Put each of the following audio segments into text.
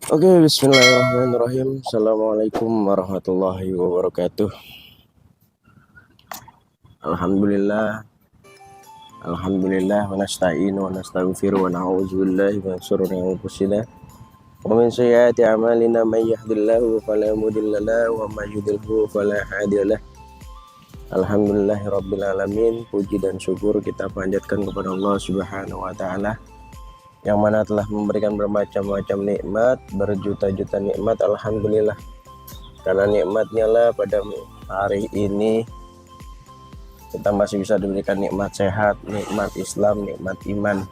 Oke, bismillahirrahmanirrahim. Assalamualaikum warahmatullahi wabarakatuh. Alhamdulillah, alhamdulillah wa nasta'inu wa nastaghfiru wa na'udzu billahi min shururi anfusina wa min sayyiati a'malina may yahdihillahu fala mudilla lahu wa may yudlilhu fala hadiyalah. Alhamdulillahirabbil alamin. Puji dan syukur kita panjatkan kepada Allah Subhanahu wa taala yang mana telah memberikan bermacam-macam nikmat, berjuta-juta nikmat. Alhamdulillah, karena nikmatnya lah pada hari ini kita masih bisa diberikan nikmat sehat, nikmat Islam, nikmat iman,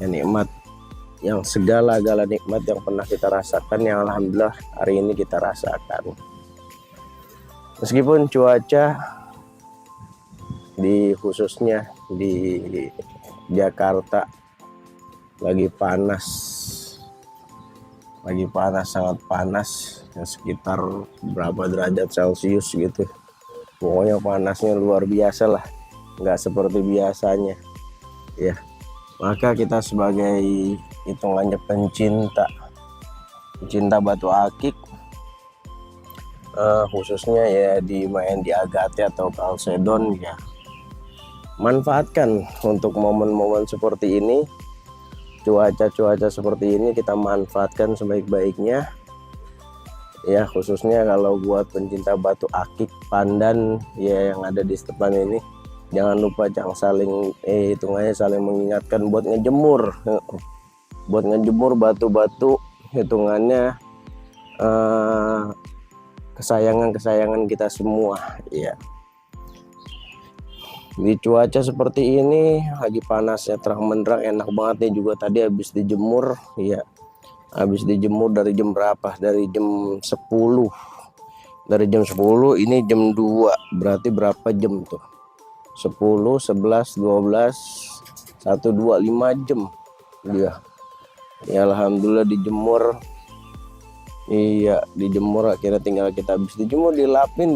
ya, nikmat yang segala-gala nikmat yang pernah kita rasakan, yang alhamdulillah hari ini kita rasakan. Meskipun cuaca khususnya di Jakarta lagi panas, sangat panas, ya sekitar berapa derajat Celcius gitu. Pokoknya panasnya luar biasa lah, nggak seperti biasanya ya. Maka kita sebagai hitungannya pencinta batu akik, khususnya ya di Agate atau Kalsedon, ya manfaatkan untuk momen-momen seperti ini, cuaca seperti ini kita manfaatkan sebaik-baiknya ya, khususnya kalau buat pencinta batu akik pandan ya yang ada di depan ini. Jangan lupa saling hitungannya saling mengingatkan buat ngejemur batu-batu, hitungannya kesayangan kita semua ya. Di cuaca seperti ini lagi panas ya, terang benderang, enak banget nih. Juga tadi habis dijemur ya, dari jam berapa, dari jam 10 ini jam 2, berarti berapa jam tuh, 10, 11, 12, 1, 2, 5 jam ya. Ya alhamdulillah dijemur. Iya, dijemur, akhirnya tinggal kita habis dijemur dilapin,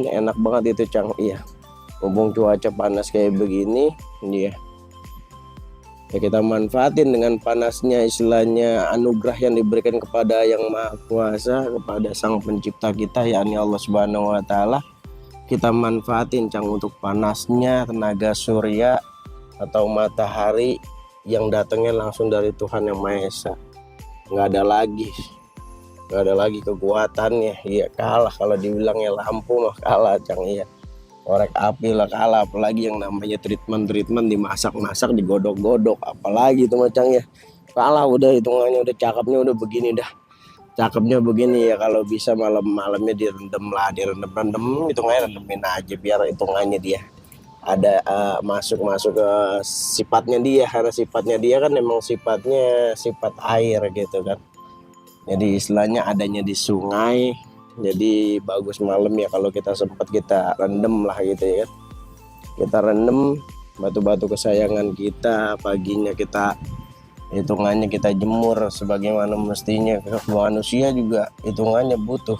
enak banget itu Cang. Iya, mumpung cuaca panas kayak begini ya, kita manfaatin dengan panasnya, istilahnya anugerah yang diberikan kepada yang maha kuasa, kepada sang pencipta kita yakni Allah Subhanahu wa taala. Kita manfaatin Cang untuk panasnya tenaga surya atau matahari yang datangnya langsung dari Tuhan yang Maha Esa. Nggak ada lagi kekuatannya ya, kalah. Kalau dibilangnya lampu mah kalah Cang ya, korek api lah kalah, apalagi yang namanya treatment dimasak digodok-godok, apalagi itu macam ya, kalah. Udah hitungannya udah cakepnya begini ya, kalau bisa malamnya direndam hitungannya rendemin aja biar hitungannya dia ada masuk ke sifatnya dia, karena sifatnya dia kan memang sifat air gitu kan. Jadi istilahnya adanya di sungai, jadi bagus malam ya kalau kita sempat kita rendam lah gitu ya. Kita rendam batu-batu kesayangan kita, paginya kita hitungannya kita jemur sebagaimana mestinya. Manusia juga hitungannya butuh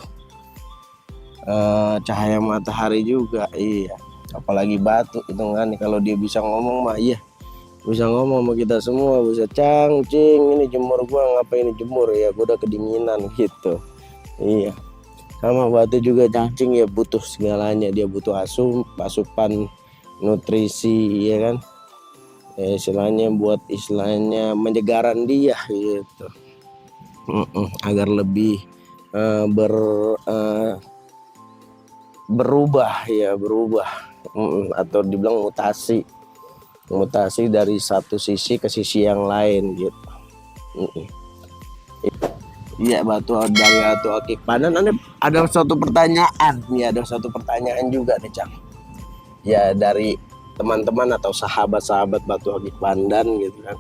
cahaya matahari juga, iya. Apalagi batu hitungannya, kalau dia bisa ngomong mah iya, bisa ngomong sama kita semua, bisa Cang, Cing, ini jemur gua, ngapain ini jemur ya, gua udah kedinginan gitu. Iya, sama batu juga cacing ya, butuh segalanya, dia butuh asupan nutrisi ya kan ya, istilahnya buat menyegaran dia gitu, agar lebih berubah atau dibilang mutasi dari satu sisi ke sisi yang lain gitu. Iya, batu akik pandan. Ada satu pertanyaan juga nih Cang ya, dari teman-teman atau sahabat-sahabat batu akik pandan gitu kan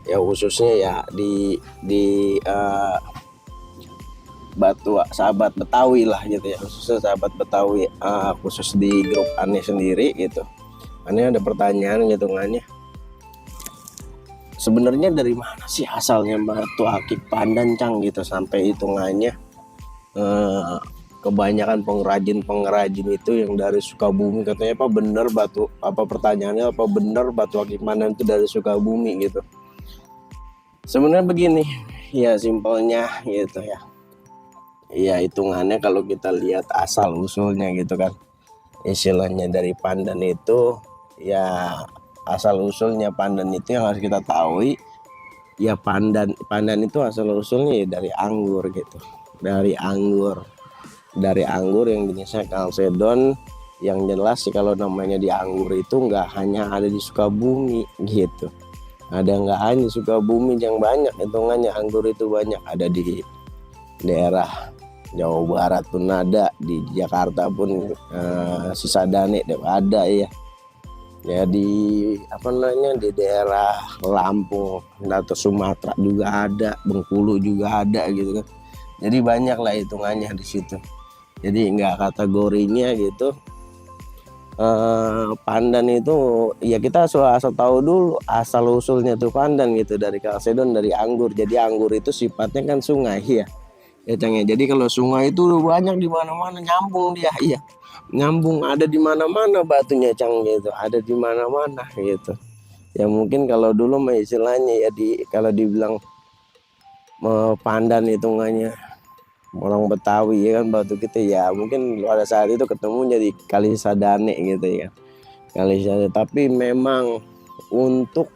ya, khususnya ya di sahabat Betawi lah gitu ya, khususnya sahabat Betawi, khusus di grup Aneh sendiri gitu. Aneh ada pertanyaan hitungannya, sebenarnya dari mana sih asalnya batu akik pandan Cang gitu, sampai hitungannya kebanyakan pengrajin itu yang dari Sukabumi katanya. Pertanyaannya apa bener batu akik pandan itu dari Sukabumi gitu. Sebenarnya begini ya simpelnya gitu ya. Ya hitungannya kalau kita lihat asal usulnya gitu kan, istilahnya dari pandan itu ya, asal usulnya pandan itu yang harus kita tahu ya, pandan itu asal usulnya ya dari anggur gitu, dari anggur yang jenisnya kalsedon. Yang jelas sih kalau namanya di anggur itu nggak hanya ada di Sukabumi gitu, ada nggak hanya di Sukabumi yang banyak hitungannya anggur itu, banyak ada di daerah Jawa Barat pun ada, di Jakarta pun Sisadane ada ya. Ya di apa namanya, di daerah Lampung atau Sumatera juga ada, Bengkulu juga ada gitu kan. Jadi banyak lah hitungannya di situ. Jadi nggak kategorinya gitu. Pandan itu ya kita asal tahu dulu asal usulnya tuh pandan gitu, dari kalsedon, dari anggur. Jadi anggur itu sifatnya kan sungai ya. Ya Cang ya. Jadi kalau sungai itu banyak di mana-mana, nyambung dia, iya. Nyambung, ada di mana-mana batunya Cang gitu, ada di mana-mana gitu. Ya mungkin kalau dulu mah istilahnya ya kalau dibilang pandan hitungannya orang Betawi ya kan, batu kita ya mungkin pada saat itu ketemunya di Kalisadane gitu ya. Kalisadane, tapi memang untuk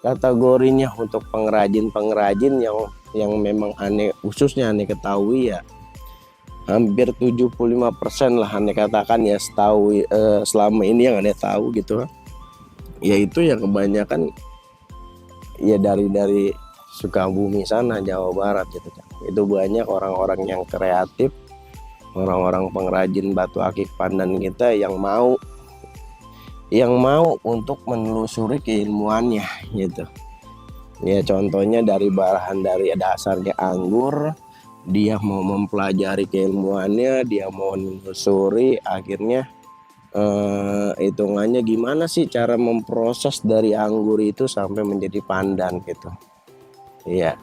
kategorinya untuk pengrajin yang memang aneh, khususnya aneh ketahui ya, hampir 75% lah aneh katakan ya, selama ini yang aneh tahu gitu, yaitu yang kebanyakan ya dari Sukabumi sana, Jawa Barat gitu. Itu banyak orang-orang yang kreatif, orang-orang pengrajin batu akik pandan kita yang mau untuk menelusuri keilmuannya gitu. Ya contohnya dari bahan dari dasarnya anggur, dia mau mempelajari keilmuannya, dia mau menelusuri akhirnya hitungannya gimana sih cara memproses dari anggur itu sampai menjadi pandan gitu. Iya.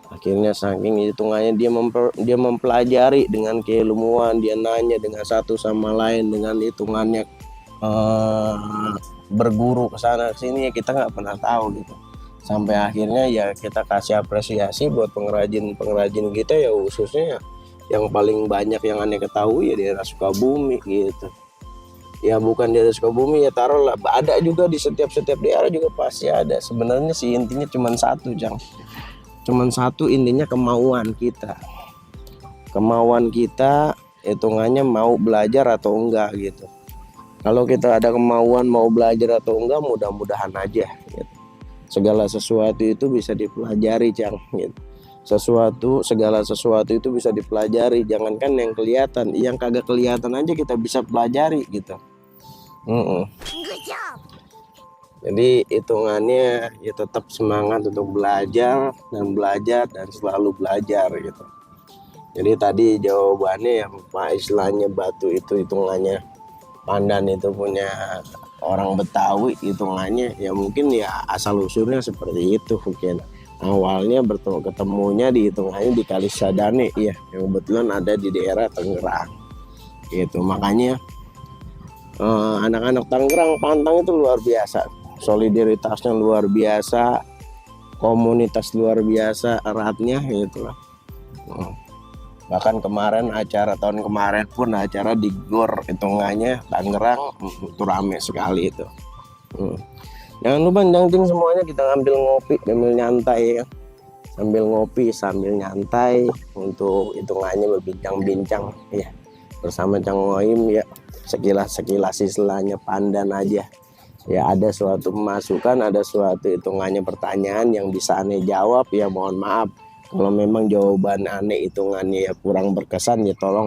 Akhirnya saking hitungannya dia mempelajari dengan keilmuan, dia nanya dengan satu sama lain, dengan hitungannya berguru ke sana sini, kita nggak pernah tahu gitu. Sampai akhirnya ya kita kasih apresiasi buat pengrajin kita ya, khususnya yang paling banyak yang aneh ketahui ya di daerah Sukabumi gitu. Ya bukan di daerah Sukabumi ya, taruhlah ada juga di setiap daerah juga pasti ada. Sebenarnya sih intinya cuma satu Jang, cuman satu intinya, kemauan kita hitungannya mau belajar atau enggak gitu. Kalau kita ada kemauan mau belajar atau enggak, mudah-mudahan aja gitu. Segala sesuatu itu bisa dipelajari Jang gitu. Segala sesuatu itu bisa dipelajari, jangankan yang kelihatan, yang kagak kelihatan aja kita bisa pelajari gitu. Jadi hitungannya ya tetap semangat untuk belajar dan selalu belajar gitu. Jadi tadi jawabannya ya Pak, istilahnya batu itu hitungannya pandan itu punya orang Betawi, hitungannya ya mungkin ya asal usulnya seperti itu. Mungkin awalnya ketemunya di hitungannya di Kalisadane ya, yang kebetulan ada di daerah Tangerang gitu. Makanya anak-anak Tangerang pantang itu luar biasa, solidaritasnya luar biasa, komunitas luar biasa eratnya gitu lah. Bahkan kemarin tahun kemarin pun acara di GOR hitungannya Tangerang itu rame sekali itu. Jangan lupa jangan semuanya kita ngambil ngopi sambil nyantai ya. Sambil ngopi sambil nyantai untuk hitungannya berbincang-bincang ya bersama Cang Ngoim ya, sekilas istilahnya pandan aja. Ya ada suatu masukan, ada suatu hitungannya pertanyaan yang bisa aneh jawab ya, mohon maaf kalau memang jawaban aneh hitungannya ya kurang berkesan, ya tolong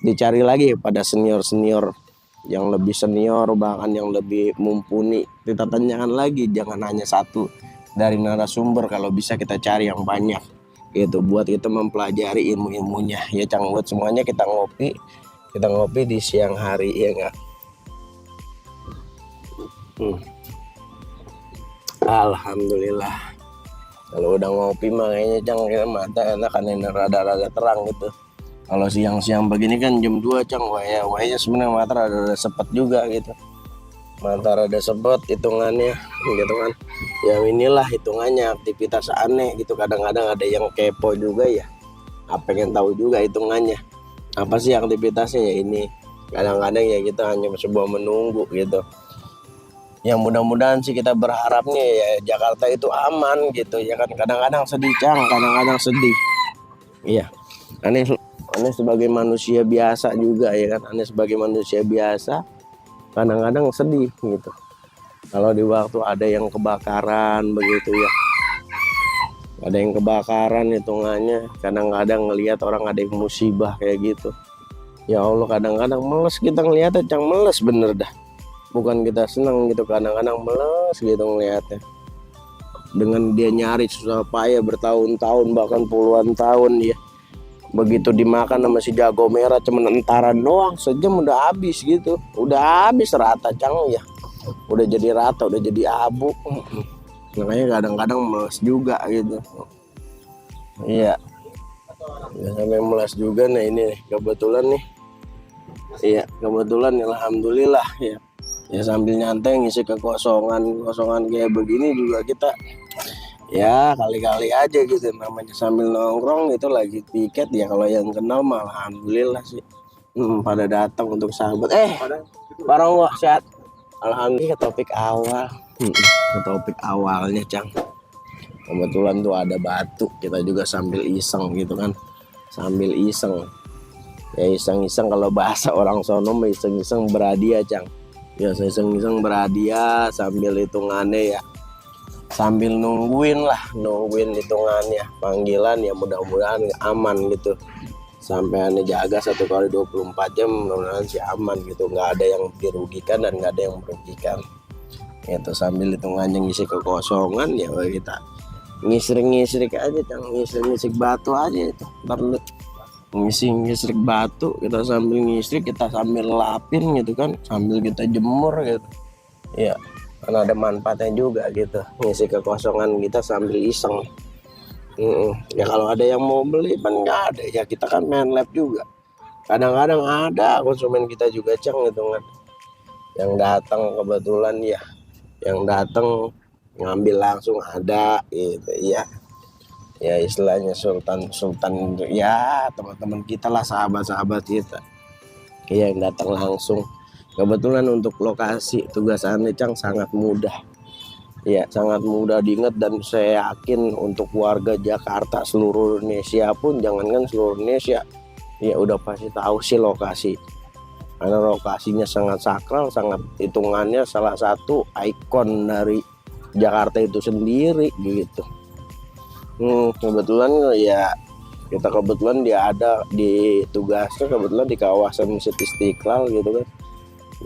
dicari lagi pada senior yang lebih senior, bahkan yang lebih mumpuni. Kita tanyakan lagi, jangan hanya satu dari narasumber, kalau bisa kita cari yang banyak gitu buat kita mempelajari ilmunya ya Cang. Buat semuanya kita ngopi di siang hari ya enggak. Alhamdulillah kalau udah ngopi makanya Cang kita mata enak kan, rada-rada terang gitu. Kalau siang-siang begini kan jam 2 Cang, wahnya sebenarnya mata rada sepet juga gitu, mata rada sepet hitungannya gitu kan. Ya inilah hitungannya aktivitas aneh gitu. Kadang-kadang ada yang kepo juga ya, pengen tahu juga hitungannya apa sih aktivitasnya ya ini. Kadang-kadang ya kita hanya sebuah menunggu gitu. Yang mudah-mudahan sih kita berharapnya ya Jakarta itu aman gitu ya kan. Kadang-kadang sedih Cang, kadang-kadang sedih. Iya, aneh aneh sebagai manusia biasa juga ya kan. Aneh sebagai manusia biasa kadang-kadang sedih gitu. Kalau di waktu ada yang kebakaran begitu ya, ada yang kebakaran hitungannya, kadang-kadang ngelihat orang ada yang musibah kayak gitu. Ya Allah, kadang-kadang meles kita ngeliatnya Cang, meles bener dah. Bukan kita senang gitu, kadang-kadang meles gitu ngeliatnya. Dengan dia nyari susah payah bertahun-tahun bahkan puluhan tahun ya. Begitu dimakan sama si jago merah cuman entaran doang, sejam udah habis gitu. Udah habis rata Cang ya. Udah jadi rata, udah jadi abu. Makanya kadang-kadang meles juga gitu. Iya, ya, sampai meles juga. Nah ini nih, kebetulan nih. Iya, kebetulan alhamdulillah ya. Ya sambil nyantai ngisi kekosongan kayak begini juga kita ya kali-kali aja gitu, namanya sambil nongkrong itu lagi tiket ya. Kalau yang kenal mah alhamdulillah sih pada datang untuk sahabat. Barang wah sehat. Alhamdulillah. Ke topik awal, ke topik awalnya Cang. Kebetulan tuh ada batu, kita juga sambil iseng gitu kan, sambil iseng ya, iseng-iseng kalau bahasa orang sono mah iseng-iseng berhadiah Cang. Ya iseng-iseng berhadiah sambil hitungannya ya, sambil nungguin hitungannya panggilan ya, mudah-mudahan aman gitu. Sampai ane jaga 1 kali 24 jam, mudah-mudahan sih aman gitu, nggak ada yang dirugikan dan nggak ada yang merugikan. Itu sambil hitungannya ngisi kekosongan ya, kita ngisrik aja Cang, ngisrik batu aja itu. Ntar ngisi batu, kita sambil ngisi, kita sambil lapin gitu kan, sambil kita jemur gitu ya, karena ada manfaatnya juga gitu, ngisi kekosongan kita sambil iseng. Ya kalau ada yang mau beli kan nggak ada ya, kita kan main lab juga. Kadang-kadang ada konsumen kita juga Cang gitu kan, yang datang kebetulan ya, yang datang ngambil langsung ada gitu ya. Ya istilahnya sultan ya, teman-teman kita lah, sahabat-sahabat kita ya, yang datang langsung. Kebetulan untuk lokasi tugas Ane Cang sangat mudah ya, sangat mudah diingat, dan saya yakin untuk warga Jakarta seluruh Indonesia pun, jangankan seluruh Indonesia ya, udah pasti tahu sih lokasi, karena lokasinya sangat sakral, sangat hitungannya salah satu ikon dari Jakarta itu sendiri gitu. Kebetulan ya, kita kebetulan dia ada di tugasnya kebetulan di kawasan Masjid Istiqlal gitu kan,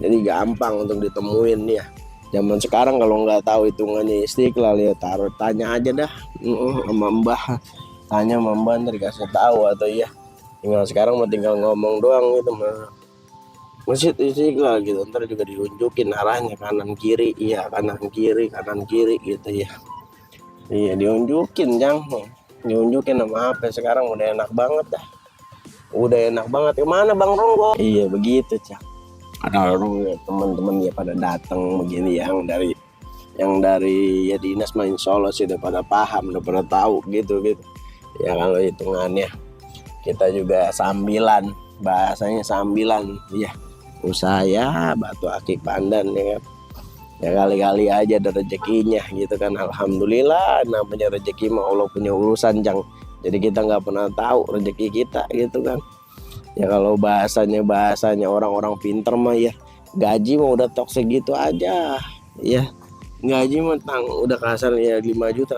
jadi gampang untuk ditemuin ya. Zaman sekarang kalau nggak tahu hitungannya Istiqlal ya tanya aja dah sama Mbah, tanya sama Mbah ntar dikasih tahu, atau ya tinggal sekarang mau tinggal ngomong doang gitu mah, Masjid Istiqlal gitu, ntar juga diunjukin arahnya kanan kiri, iya kanan kiri gitu ya. Iya diunjukin Cang, diunjukin sama apa sekarang, udah enak banget dah, udah enak banget. Kemana Bang Ronggo? Iya begitu Cang. Ada orang teman-teman ya pada datang begini, yang dari ya dinas main Solo sih udah pada paham, udah pada tahu gitu ya. Kalau hitungannya kita juga sambilan, bahasanya sambilan ya, usaha ya batu akik pandan ya kan. Ya kali-kali aja ada rezekinya gitu kan. Alhamdulillah, namanya rezeki mah Allah punya urusan Cang, jadi kita nggak pernah tahu rezeki kita gitu kan. Ya kalau bahasanya orang-orang pinter mah ya, gaji mah udah tok segitu aja ya, gaji mah udah kasar ya 5 juta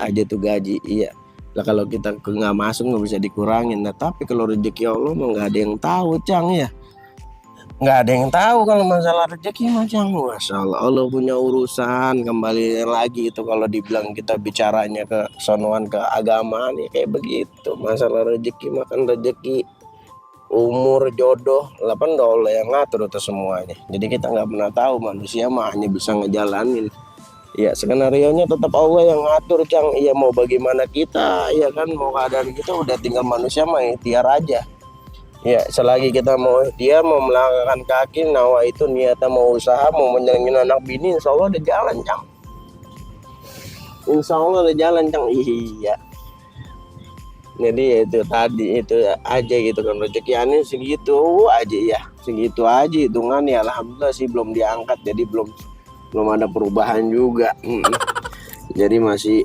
aja tuh gaji. Iya lah, kalau kita nggak masuk nggak bisa dikurangin. Nah tapi kalau rezeki Allah mah nggak ada yang tahu Cang ya, nggak ada yang tahu kalau masalah rezeki macam. Masya Allah, Allah punya urusan. Kembali lagi itu kalau dibilang kita bicaranya ke sonoan keagamaan ya kayak begitu. Masalah rezeki makan rezeki, umur, jodoh, kan Allah yang ngatur itu semuanya. Jadi kita nggak pernah tahu, manusia mah hanya bisa ngejalanin ya, skenario nya tetap Allah yang ngatur Cang. Iya mau bagaimana kita ya kan, mau keadaan kita udah tinggal manusia mah ikhtiar aja. Ya selagi kita mau melangkahkan kaki, nawa itu niatnya mau usaha, mau menyenangin anak bini, insya Allah ada jalan Cang. insya Allah udah jalan Cang. Iya, jadi ya itu tadi itu aja gitu kan, rezekiannya segitu aja ya, segitu aja hitungan ya. Alhamdulillah sih belum diangkat, jadi belum belum ada perubahan juga. Jadi masih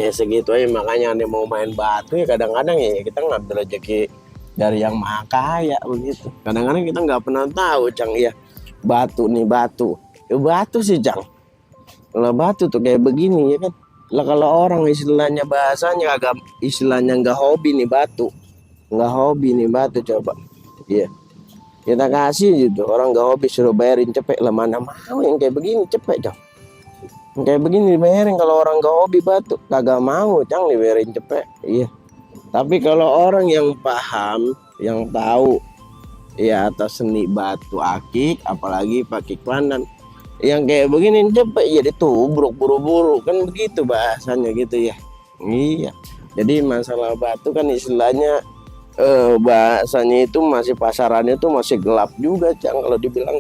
ya segitu aja. Makanya ane mau main batu ya kadang-kadang ya kita ngambil rezeki dari yang maha kaya begitu. Kadang-kadang kita nggak pernah tahu Cang ya, batu nih batu ya, batu sih Cang. Kalau batu tuh kayak begini ya kan, lah kalau orang istilahnya bahasanya agak istilahnya nggak hobi nih batu, nggak hobi nih batu coba. Iya, kita kasih gitu, orang nggak hobi suruh bayarin cepet lah, mana mau yang kayak begini cepet Cang. Yang kayak begini dibayarin, kalau orang nggak hobi batu kagak mau Cang dibayarin cepet. Iya, tapi kalau orang yang paham, yang tahu ya atas seni batu akik, apalagi pakai pandan, yang kayak begini cepet ya ditubruk buru-buru kan begitu bahasanya gitu ya. Iya, jadi masalah batu kan istilahnya bahasanya itu masih pasarannya itu masih gelap juga Cang, kalau dibilang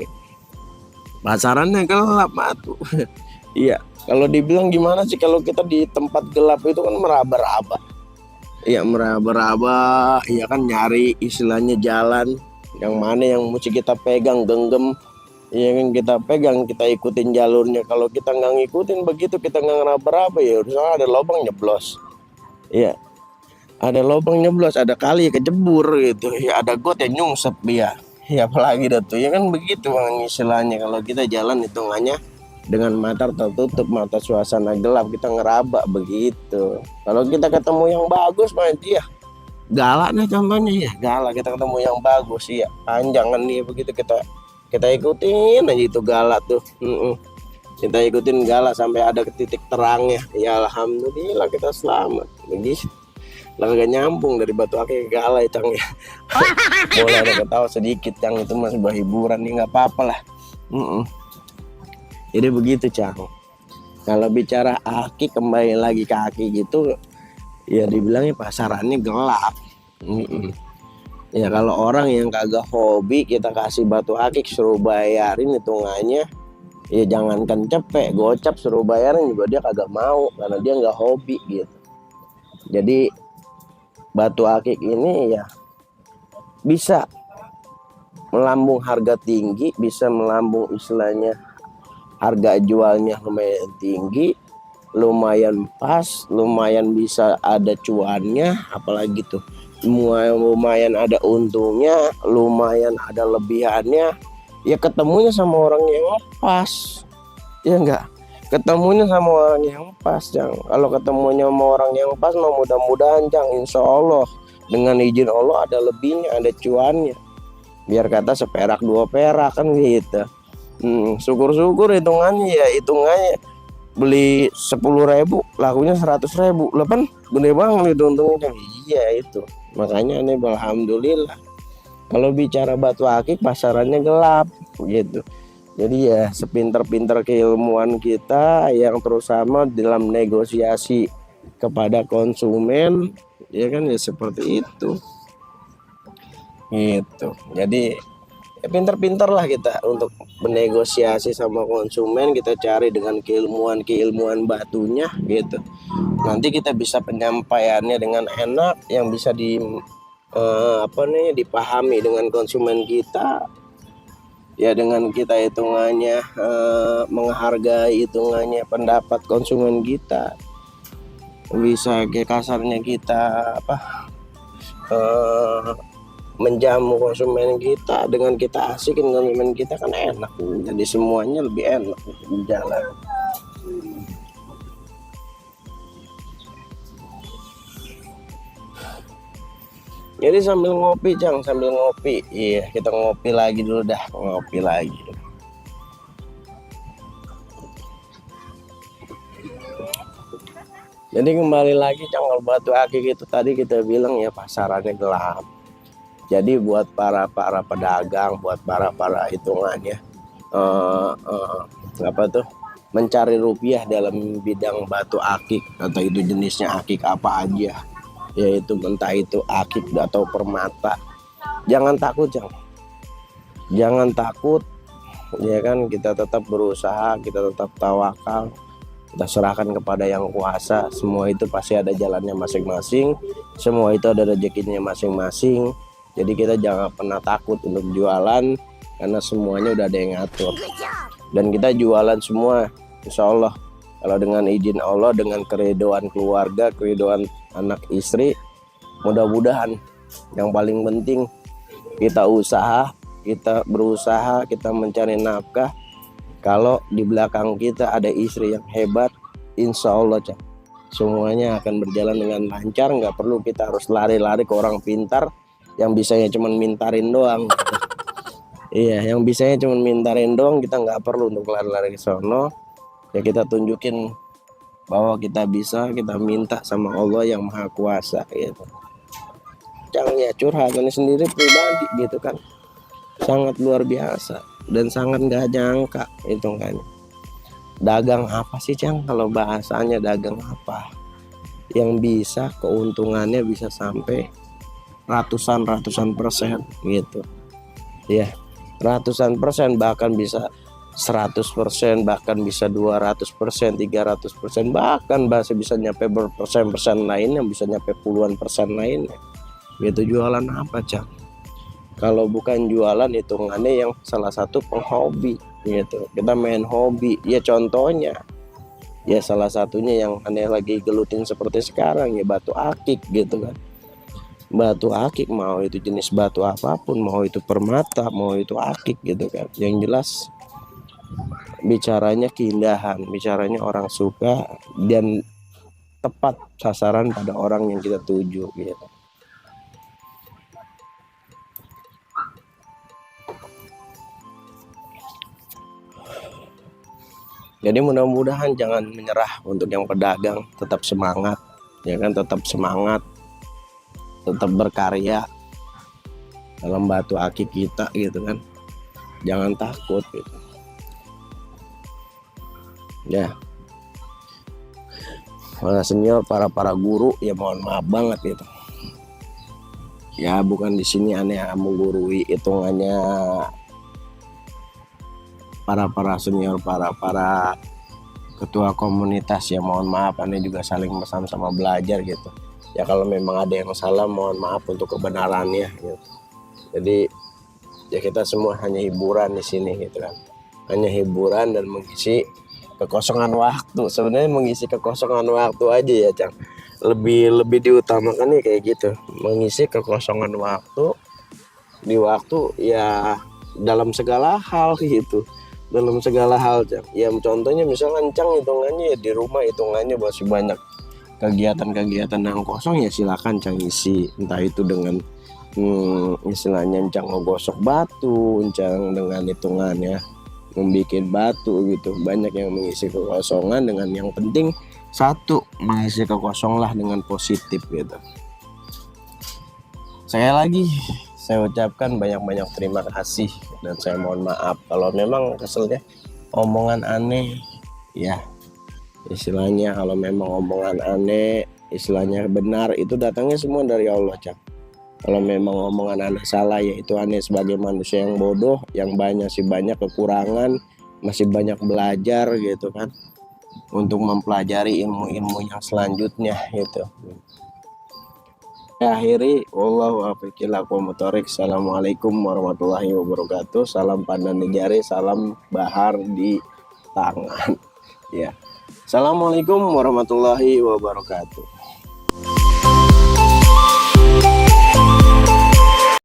pasarannya gelap batu. Iya, kalau dibilang gimana sih, kalau kita di tempat gelap itu kan meraba-raba. Iya, meraba-raba, iya kan, nyari istilahnya jalan yang mana yang mesti kita pegang genggam. Iya kan, kita pegang, kita ikutin jalurnya. Kalau kita nggak ngikutin begitu, kita nggak ngeraba-raba ya udah ada lubang nyeblos. Iya, ada lubang nyeblos, ada kali kejebur gitu. Ya ada got yang nyungsep dia. Ya apalagi dah tuh, ya kan begitu bang istilahnya. Kalau kita jalan hitungannya dengan mata tertutup, mata suasana gelap, kita ngeraba begitu. Kalau kita ketemu yang bagus mah dia galak nih contohnya ya, galak kita ketemu yang bagus ya, panjangan nih begitu, kita ikutin aja itu galak tuh. Kita ikutin galak sampai ada ke titik terangnya ya, alhamdulillah kita selamat begitu. Lah gak nyambung dari batu akik ke galak Cang ya. Boleh ada ketawa sedikit Cang, itu masih sebuah hiburan nih, nggak apa-apa lah. Jadi begitu Cang. Kalau bicara akik, kembali lagi ke akik gitu ya, dibilangnya pasarannya gelap. Ya kalau orang yang kagak hobi kita kasih batu akik suruh bayarin hitungannya ya, jangankan cepet gocap suruh bayarin juga dia kagak mau, karena dia nggak hobi gitu. Jadi batu akik ini ya bisa melambung harga tinggi, bisa melambung istilahnya harga jualnya lumayan tinggi, lumayan pas, lumayan bisa ada cuannya, apalagi tuh lumayan ada untungnya, lumayan ada lebihannya. Ya ketemunya sama orang yang pas, ya enggak, ketemunya sama orang yang pas Cang. Kalau ketemunya sama orang yang pas mah mudah-mudahan Cang, insya Allah dengan izin Allah ada lebihnya, ada cuannya. Biar kata seperak dua perak kan gitu. Syukur-syukur hitungannya ya, hitungannya beli 10.000 lakunya 100.000 lah kan gede banget itu untungnya. Iya itu makanya ini alhamdulillah. Kalau bicara batu akik pasarannya gelap gitu. Jadi ya sepinter-pinter keilmuan kita yang terutama dalam negosiasi kepada konsumen ya kan, ya seperti itu gitu. Jadi ya pinter-pinter lah kita untuk bernegosiasi sama konsumen, kita cari dengan keilmuan batunya gitu. Nanti kita bisa penyampaiannya dengan enak, yang bisa dipahami dengan konsumen kita ya, dengan kita hitungannya menghargai hitungannya pendapat konsumen kita, bisa kayak kasarnya kita menjamu konsumen kita, dengan kita asikin konsumen kita kan enak, jadi semuanya lebih enak di jalan. Jadi sambil ngopi Cang, sambil ngopi, iya kita ngopi lagi dulu dah, ngopi lagi. Jadi kembali lagi Cang, kalau batu akik itu tadi kita bilang ya pasarannya gelap. Jadi buat para pedagang, buat para hitungannya mencari rupiah dalam bidang batu akik, atau itu jenisnya akik apa aja, yaitu entah itu akik atau permata, jangan takut Cang, jangan takut ya kan. Kita tetap berusaha, kita tetap tawakal, kita serahkan kepada yang kuasa. Semua itu pasti ada jalannya masing-masing, semua itu ada rezekinya masing-masing. Jadi kita jangan pernah takut untuk jualan, karena semuanya udah ada yang ngatur. Dan kita jualan semua insya Allah kalau dengan izin Allah, dengan keridhaan keluarga, keridhaan anak istri. Mudah-mudahan yang paling penting kita usaha, kita berusaha, kita mencari nafkah. Kalau di belakang kita ada istri yang hebat, insya Allah semuanya akan berjalan dengan lancar. Nggak perlu kita harus lari-lari ke orang pintar yang bisanya cuman mintarin doang. Iya, yang bisanya cuman mintarin doang, kita nggak perlu untuk lari-lari ke sono. Ya kita tunjukin bahwa kita bisa, kita minta sama Allah yang Maha Kuasa gitu. Jangan ya curhatannya sendiri pribadi gitu kan, sangat luar biasa dan sangat nggak nyangka hitungannya. Dagang apa sih Cang? Kalau bahasanya dagang apa yang bisa keuntungannya bisa sampai ratusan persen gitu ya, ratusan persen, bahkan bisa 100%, bahkan bisa 200%, 300%, bahkan bisa nyampe berpersen-persen lainnya, bisa nyampe puluhan persen lainnya gitu. Jualan apa Cang? Kalau bukan jualan hitungannya yang salah satu penghobi gitu. Kita main hobi ya, contohnya ya salah satunya yang aneh lagi gelutin seperti sekarang ya batu akik gitu kan. Batu akik mau itu jenis batu apapun, mau itu permata, mau itu akik gitu kan. Yang jelas bicaranya keindahan, bicaranya orang suka dan tepat sasaran pada orang yang kita tuju gitu. Jadi mudah-mudahan jangan menyerah untuk yang pedagang, tetap semangat ya kan, tetap semangat, tetap berkarya dalam batu akik kita gitu kan, jangan takut gitu ya. Para senior, para guru ya mohon maaf banget gitu ya, bukan di sini aneh menggurui hitungannya para senior, para ketua komunitas ya, mohon maaf aneh juga saling pesan sama belajar gitu ya. Kalau memang ada yang salah mohon maaf untuk kebenarannya gitu. Jadi ya kita semua hanya hiburan di sini gitu kan, hanya hiburan dan mengisi kekosongan waktu. Sebenarnya mengisi kekosongan waktu aja ya Cang, lebih diutamakan nih kayak gitu, mengisi kekosongan waktu di waktu ya dalam segala hal gitu, dalam segala hal Cang. Ya contohnya misalkan Cang hitungannya ya di rumah, hitungannya masih banyak kegiatan-kegiatan yang kosong ya silakan Cang isi, entah itu dengan istilahnya Cang ngegosok batu, Cang dengan hitungannya membuat batu gitu. Banyak yang mengisi kekosongan dengan yang penting satu, mengisi kekosongan lah dengan positif gitu. Saya ucapkan banyak-banyak terima kasih dan saya mohon maaf kalau memang keselnya omongan aneh ya, istilahnya kalau memang omongan aneh istilahnya benar itu datangnya semua dari Allah Cang. Kalau memang omongan aneh salah ya itu aneh sebagai manusia yang bodoh, yang banyak kekurangan, masih banyak belajar gitu kan, untuk mempelajari ilmu-ilmu yang selanjutnya gitu. Akhiri wallahu a'lam bishawab. Assalamualaikum warahmatullahi wabarakatuh. Salam pandan di jari, salam bahar di tangan ya. Assalamualaikum warahmatullahi wabarakatuh.